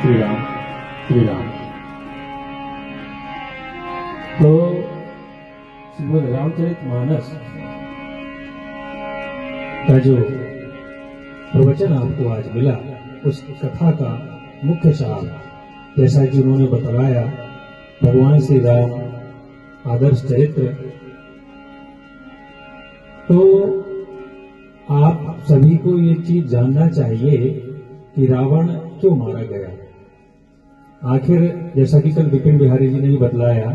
श्री राम श्री राम। तो श्रीमद् रामचरितमानस का जो प्रवचन आपको आज मिला, उस कथा का मुख्य सार जैसा कि उन्होंने बताया, भगवान श्री राम आदर्श चरित्र। तो आप सभी को ये चीज जानना चाहिए कि रावण क्यों मारा गया। आखिर जैसा कि कल विपिन बिहारी जी ने भी बतलाया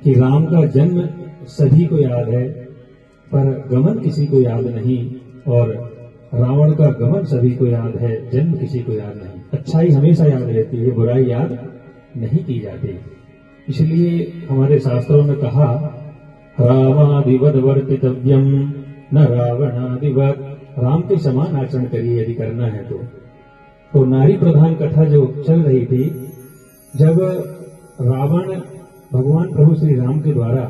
कि राम का जन्म सभी को याद है, पर गमन किसी को याद नहीं, और रावण का गमन सभी को याद है, जन्म किसी को याद नहीं। अच्छाई हमेशा याद रहती है, बुराई याद नहीं की जाती। इसलिए हमारे शास्त्रों में कहा, रामादिवद वर्तितव्यम न रावणादिवद। राम के समान आचरण करिए यदि करना है तो नारी प्रधान कथा जो चल रही थी, जब रावण भगवान प्रभु श्री राम के द्वारा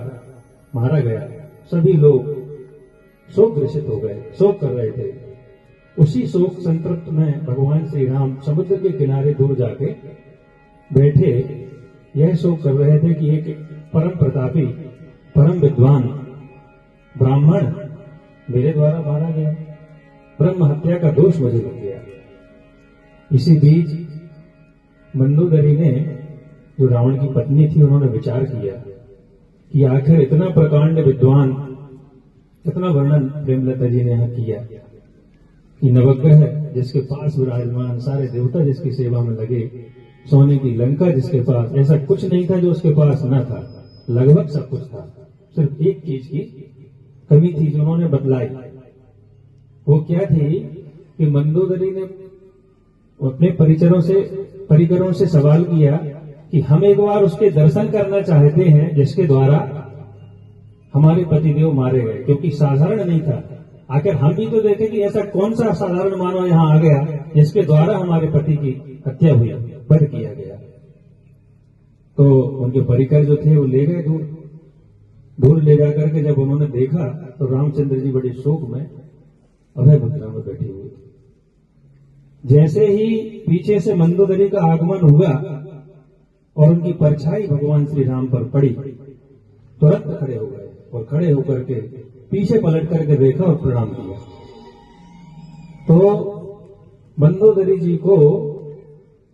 मारा गया, सभी लोग शोक ग्रसित हो गए, शोक कर रहे थे। उसी शोक संतृप्त में भगवान श्री राम समुद्र के किनारे दूर जाके बैठे यह शोक कर रहे थे कि एक परम प्रतापी, परम विद्वान ब्राह्मण मेरे द्वारा मारा गया, ब्रह्म हत्या का दोष मुझे लग गया। इसी बीच मंदोदरी ने, जो रावण की पत्नी थी, उन्होंने विचार किया कि आखिर इतना प्रकांड विद्वान, कितना वर्णन प्रेमलता जी ने यहां किया कि नवग्रह जिसके पास विराजमान, सारे देवता जिसकी सेवा में लगे, सोने की लंका जिसके पास, ऐसा कुछ नहीं था जो उसके पास न था, लगभग सब कुछ था। सिर्फ एक चीज की कमी थी जो उन्होंने बतलाई। वो क्या थी कि मंदोदरी ने अपने परिकरों से सवाल किया कि हम एक बार उसके दर्शन करना चाहते हैं जिसके द्वारा हमारे पतिदेव मारे गए, क्योंकि साधारण नहीं था। आखिर हम भी तो देखें कि ऐसा कौन सा साधारण मानव यहां आ गया जिसके द्वारा हमारे पति की हत्या हुई, वध किया गया। तो उनके परिकर जो थे वो ले गए दूर ले जाकर के जब उन्होंने देखा तो रामचंद्र जी बड़े शोक में अभय मुद्रा में बैठे हुए थे। जैसे ही पीछे से मंदोदरी का आगमन हुआ और उनकी परछाई भगवान श्री राम पर पड़ी, तुरंत खड़े हो गए और खड़े होकर के पीछे पलट करके देखा और प्रणाम किया। तो मंदोदरी जी को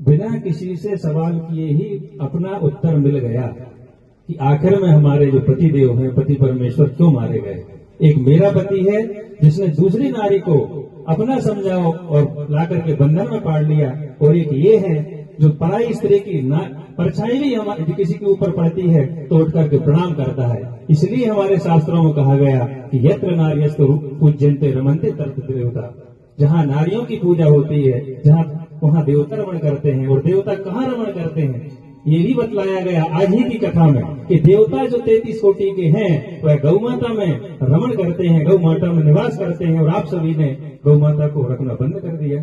बिना किसी से सवाल किए ही अपना उत्तर मिल गया कि आखिर में हमारे जो पति देव हैं, पति परमेश्वर क्यों मारे गए। एक मेरा पति है जिसने दूसरी नारी को अपना समझा और लाकर के बंधन में पाड़ लिया, और एक ये है जो पराई स्त्री की परछाई भी हमारे किसी के ऊपर पड़ती है तो उठ करके प्रणाम करता है। इसलिए हमारे शास्त्रों में कहा गया कि यत्र नार्यस्तु पूज्यन्ते रमन्ते तत्र देवता। जहाँ नारियों की पूजा होती है, जहाँ वहाँ देवता रमण करते हैं, और देवता कहाँ रमण करते हैं ये भी बतलाया गया आज ही की कथा में कि देवता जो 33 कोटि के हैं वह गौ माता में रमण करते हैं, गौ माता में निवास करते हैं, और आप सभी ने गौ माता को रखना बंद कर दिया।